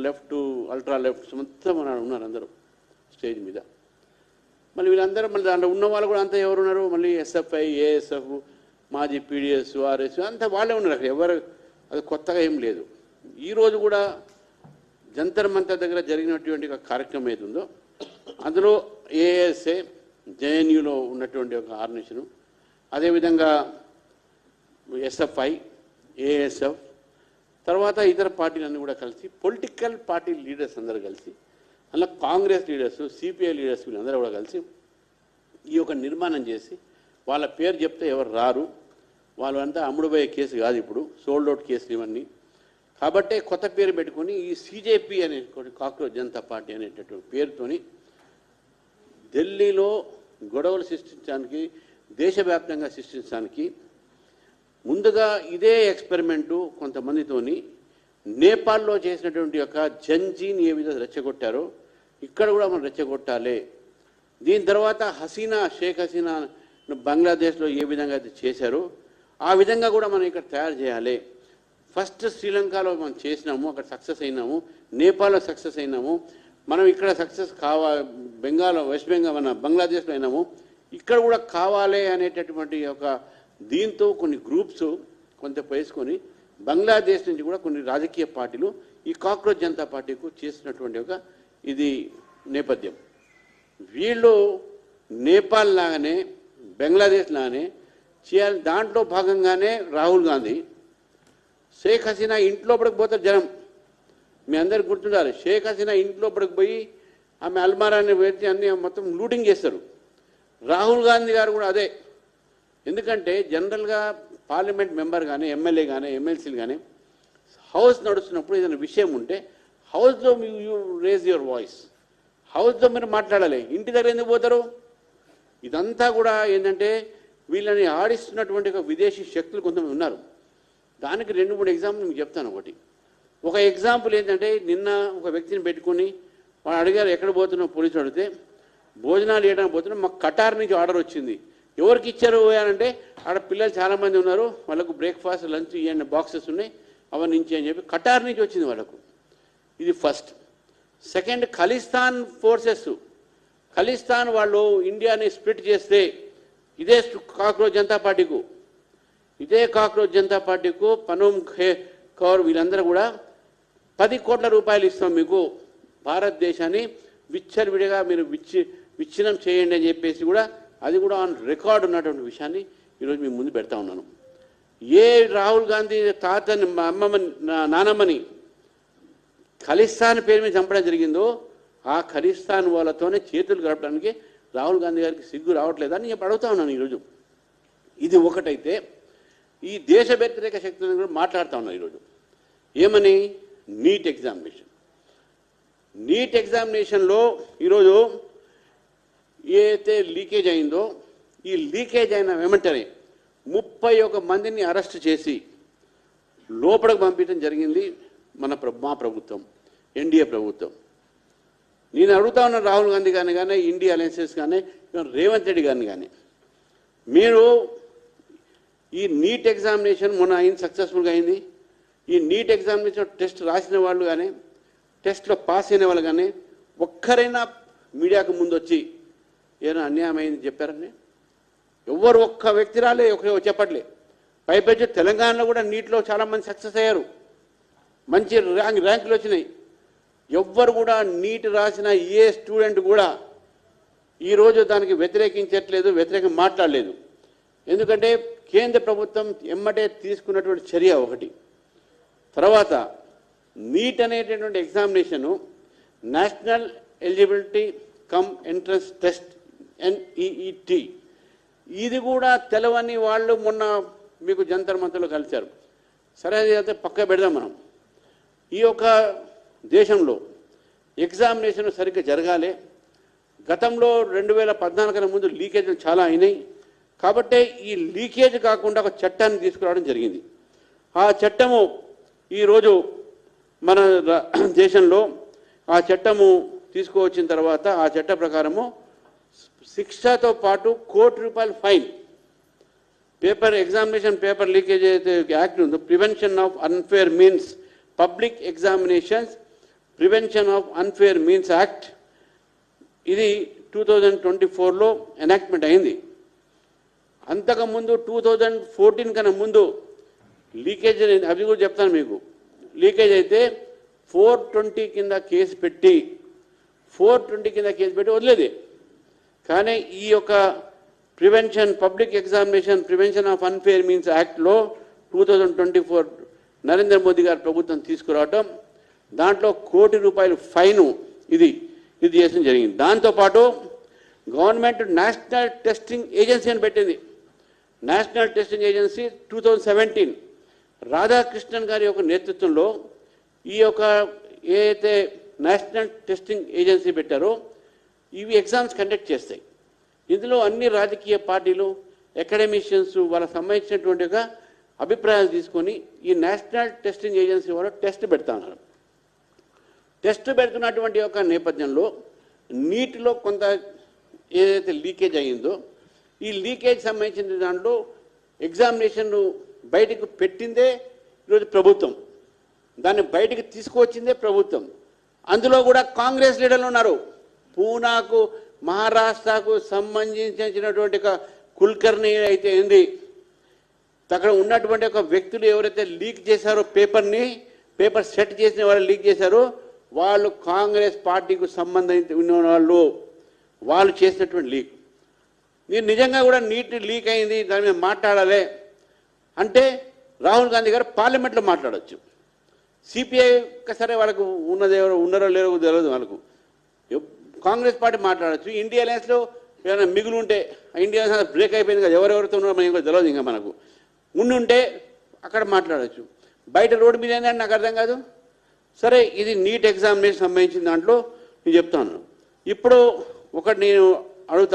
Left ultra left మొత్తం ఉన్నారు అందరూ స్టేజ్ మీద. మళ్ళీ వీళ్ళందరూ మళ్ళీ దాంట్లో ఉన్న వాళ్ళు కూడా అంతా ఎవరున్నారు, మళ్ళీ ఎస్ఎఫ్ఐ, ఏఎస్ఎఫ్, మాజీ పీడిఎస్, ఆర్ఎస్ అంతా వాళ్ళే ఉన్నారు అక్కడ. ఎవరు అది కొత్తగా ఏం లేదు. ఈరోజు కూడా జంతర్ మంతర్ దగ్గర జరిగినటువంటి ఒక కార్యక్రమం ఏది ఉందో అందులో ఏఎస్ఏ, జేఎన్యూలో ఉన్నటువంటి ఒక ఆర్గనైజేషను, అదేవిధంగా ఎస్ఎఫ్ఐ, ఏఎస్ఎఫ్, తర్వాత ఇతర పార్టీలన్నీ కూడా కలిసి, పొలిటికల్ పార్టీ లీడర్స్ అందరూ కలిసి, అలా కాంగ్రెస్ లీడర్స్, సిపిఐ లీడర్స్ వీళ్ళందరూ కూడా కలిసి ఈ యొక్క నిర్మాణం చేసి, వాళ్ళ పేరు చెప్తే ఎవరు రారు, వాళ్ళంతా అమ్ముడుపోయే కేసు కాదు, ఇప్పుడు సోల్డ్ అవుట్ కేసులు ఇవన్నీ. కాబట్టి కొత్త పేరు పెట్టుకొని ఈ సిజేపీ అనే కాక్రోచ్ జనతా పార్టీ అనేటటువంటి పేరుతోని ఢిల్లీలో గొడవలు సృష్టించడానికి, దేశవ్యాప్తంగా సృష్టించడానికి ముందుగా ఇదే ఎక్స్పెరిమెంటు కొంతమందితోని నేపాల్లో చేసినటువంటి యొక్క జంజీని ఏ విధంగా రెచ్చగొట్టారో ఇక్కడ కూడా మనం రెచ్చగొట్టాలి. దీని తర్వాత హసీనా, షేక్ హసీనా బంగ్లాదేశ్లో ఏ విధంగా అయితే చేశారో ఆ విధంగా కూడా మనం ఇక్కడ తయారు చేయాలి. ఫస్ట్ శ్రీలంకలో మనం చేసినాము, అక్కడ సక్సెస్ అయినాము, నేపాల్లో సక్సెస్ అయినాము, మనం ఇక్కడ సక్సెస్ వెస్ట్ బెంగాల్ మన బంగ్లాదేశ్లో అయినాము, ఇక్కడ కూడా కావాలి అనేటటువంటి ఒక దీంతో కొన్ని గ్రూప్స్ కొంత వేసుకొని బంగ్లాదేశ్ నుంచి కూడా కొన్ని రాజకీయ పార్టీలు ఈ కాక్రోచ్ జనతా పార్టీకు చేసినటువంటి ఒక ఇది నేపథ్యం. వీళ్ళు నేపాల్ లాగానే బంగ్లాదేశ్ లాగానే చేయాలి. దాంట్లో భాగంగానే రాహుల్ గాంధీ షేక్ హసీనా ఇంట్లోపడికి పోతారు జనం. మీ అందరికి గుర్తుండాలి, షేక్ హసీనా ఇంట్లోపడికి పోయి ఆమె అల్మారాన్ని వేసి అన్ని మొత్తం లూటింగ్ చేస్తారు. రాహుల్ గాంధీ గారు కూడా అదే. ఎందుకంటే జనరల్గా పార్లమెంట్ మెంబర్ కానీ, ఎమ్మెల్యే కానీ, ఎమ్మెల్సీలు కానీ హౌస్ నడుస్తున్నప్పుడు ఏదైనా విషయం ఉంటే హౌస్లో యూ రేజ్ యువర్ వాయిస్, హౌస్లో మీరు మాట్లాడాలి. ఇంటి దగ్గర ఎందుకు పోతారు? ఇదంతా కూడా ఏంటంటే వీళ్ళని ఆడిస్తున్నటువంటి ఒక విదేశీ శక్తులు కొంతమంది ఉన్నారు. దానికి 2-3 ఎగ్జాంపుల్ మీకు చెప్తాను. ఒక ఎగ్జాంపుల్ ఏంటంటే, నిన్న ఒక వ్యక్తిని పెట్టుకొని వాడు అడిగారు ఎక్కడ పోతున్నావు, పోలీసులు అడిగితే భోజనాలు వేయడానికి పోతున్నాం, మాకు కటార్ నుంచి ఆర్డర్ వచ్చింది. ఎవరికి ఇచ్చారు అంటే ఆడ పిల్లలు చాలామంది ఉన్నారు, వాళ్ళకు బ్రేక్ఫాస్ట్ లంచ్ ఇవన్నీ బాక్సెస్ ఉన్నాయి, అవన్నీ నుంచి అని చెప్పి కటార్ నుంచి వచ్చింది వాళ్ళకు. ఇది first. Second, Khalistan forces, Khalistan వాళ్ళు ఇండియాని స్ప్లిట్ చేస్తే ఇదే కాక్రోచ్ జనతా పార్టీకు, పనోమ్ కౌర్ వీళ్ళందరూ కూడా 10 కోట్ల రూపాయలు ఇస్తాం మీకు, భారతదేశాన్ని విచ్చలవిడిగా మీరు విచ్ఛిన్నం చేయండి అని చెప్పేసి కూడా అది కూడా ఆన్ రికార్డు ఉన్నటువంటి విషయాన్ని ఈరోజు మీ ముందు పెడతా ఉన్నాను. ఏ రాహుల్ గాంధీ తాతని, నానమ్మని ఖలిస్తాన్ పేరు మీద చంపడం జరిగిందో ఆ ఖలిస్తాన్ వాళ్ళతోనే చేతులు గడపడానికి రాహుల్ గాంధీ గారికి సిగ్గు రావట్లేదని నేను అడుగుతా ఉన్నాను ఈరోజు. ఇది ఒకటైతే ఈ దేశ వ్యతిరేక శక్తులను కూడా మాట్లాడుతూ ఉన్నాను ఈరోజు. ఏమని? నీట్ ఎగ్జామినేషన్లో ఈరోజు ఏదైతే లీకేజ్ అయిందో ఈ లీకేజ్ అయిన వెంటనే 31 మందిని అరెస్ట్ చేసి లోపలికి పంపించడం జరిగింది మా ప్రభుత్వం, ఎన్డీఏ ప్రభుత్వం. నేను అడుగుతా ఉన్నాను రాహుల్ గాంధీ గారిని కానీ, ఇండియా అలయన్సెస్ కానీ, రేవంత్ రెడ్డి గారిని కానీ, మీరు ఈ నీట్ ఎగ్జామినేషన్ మొన్న అయింది, సక్సెస్ఫుల్గా అయింది. ఈ నీట్ ఎగ్జామినేషన్ టెస్ట్ రాసిన వాళ్ళు కానీ, టెస్ట్లో పాస్ అయిన వాళ్ళు కానీ ఒక్కరైనా మీడియాకు ముందు వచ్చి ఏదైనా అన్యాయం అయింది చెప్పారని ఎవరు ఒక్క వ్యక్తి రాలే, చెప్పట్లే. పైపెచ్చి తెలంగాణలో కూడా నీట్లో చాలామంది సక్సెస్ అయ్యారు, మంచి ర్యాంకులు వచ్చినాయి. ఎవ్వరు కూడా నీట్ రాసిన ఏ స్టూడెంట్ కూడా ఈరోజు దానికి వ్యతిరేకం మాట్లాడలేదు. ఎందుకంటే కేంద్ర ప్రభుత్వం ఎమ్మటే తీసుకున్నటువంటి చర్య ఒకటి. తర్వాత నీట్ అనేటటువంటి examination national eligibility cum entrance test NEET, ఇది కూడా తెలవని వాళ్ళు మొన్న మీకు జంతర్ మంతర్లో కలిశారు. సరే, అది అయితే పక్క పెడదాం. మనం ఈ యొక్క దేశంలో ఎగ్జామినేషన్ సరిగ్గా జరగాలి. గతంలో 2014 కన్నా ముందు లీకేజీలు చాలా అయినాయి. కాబట్టి ఈ లీకేజ్ కాకుండా ఒక చట్టాన్ని తీసుకురావడం జరిగింది. ఆ చట్టము ఈరోజు మన దేశంలో ఆ చట్టము తీసుకువచ్చిన తర్వాత ఆ చట్ట ప్రకారము శిక్షతో పాటు ₹1,00,00,000 ఫైన్. ఎగ్జామినేషన్ పేపర్ లీకేజ్ అయితే యాక్ట్ ఉందో, prevention of unfair means public examinations prevention of unfair means act, ఇది 2024లో ఎనాక్ట్మెంట్ అయింది. అంతకుముందు 2014 కన్నా ముందు లీకేజ్, అవి కూడా చెప్తాను మీకు. లీకేజ్ అయితే 420 కింద కేసు పెట్టి వదిలేది. కానీ ఈ యొక్క public examination prevention of unfair means యాక్ట్లో 2024 నరేంద్ర మోదీ గారి ప్రభుత్వం తీసుకురావటం, దాంట్లో ₹1 కోటి ఫైను ఇది చేసిన జరిగింది. దాంతోపాటు గవర్నమెంట్ నేషనల్ టెస్టింగ్ ఏజెన్సీ అని పెట్టింది. నేషనల్ టెస్టింగ్ ఏజెన్సీ 2017 రాధాకృష్ణన్ గారి యొక్క నేతృత్వంలో ఈ యొక్క ఏదైతే నేషనల్ టెస్టింగ్ ఏజెన్సీ పెట్టారో ఇవి ఎగ్జామ్స్ కండక్ట్ చేస్తాయి. ఇందులో అన్ని రాజకీయ పార్టీలు, అకాడమిషియన్స్ వాళ్ళకి సంబంధించినటువంటి ఒక అభిప్రాయాలు తీసుకొని ఈ నేషనల్ టెస్టింగ్ ఏజెన్సీ వాళ్ళు టెస్ట్ పెడతా ఉన్నారు. టెస్ట్ పెడుతున్నటువంటి యొక్క నేపథ్యంలో నీటిలో కొంత ఏదైతే లీకేజ్ అయ్యిందో ఈ లీకేజ్ సంబంధించిన దాంట్లో ఎగ్జామినేషన్ బయటకు పెట్టిందే ఈరోజు ప్రభుత్వం, దాన్ని బయటకు తీసుకువచ్చిందే ప్రభుత్వం. అందులో కూడా కాంగ్రెస్ లీడర్లు ఉన్నారు. పూనాకు, మహారాష్ట్రకు సంబంధించినటువంటి ఒక కుల్కర్ణి అయితే ఏంది, అక్కడ ఉన్నటువంటి ఒక వ్యక్తులు ఎవరైతే లీక్ చేశారో పేపర్ సెట్ చేసిన వాళ్ళు లీక్ చేశారో వాళ్ళు కాంగ్రెస్ పార్టీకి సంబంధించి ఉన్న వాళ్ళు చేసినటువంటి లీక్. మీరు నిజంగా కూడా నీట్ లీక్ అయింది, దాని మీద మాట్లాడాలి అంటే రాహుల్ గాంధీ గారు పార్లమెంట్లో మాట్లాడవచ్చు. సిపిఐ సరే వాళ్ళకు ఉన్నదేవరో ఉన్నారో లేరో తెలియదు, వాళ్ళకు కాంగ్రెస్ పార్టీ మాట్లాడచ్చు. ఇండియా అలయన్స్లో ఏమైనా మిగులు ఉంటే, ఇండియా బ్రేక్ అయిపోయింది కదా, ఎవరెవరితో ఉన్నారో మనకి తెలియదు, ఇంకా మనకు ఉంటే అక్కడ మాట్లాడచ్చు. బయట రోడ్డు మీద ఏంటంటే నాకు అర్థం కాదు. సరే, ఇది నీట్ ఎగ్జామినేషన్ సంబంధించిన దాంట్లో నేను చెప్తాను. ఇప్పుడు ఒకటి నేను అడుగుతాను.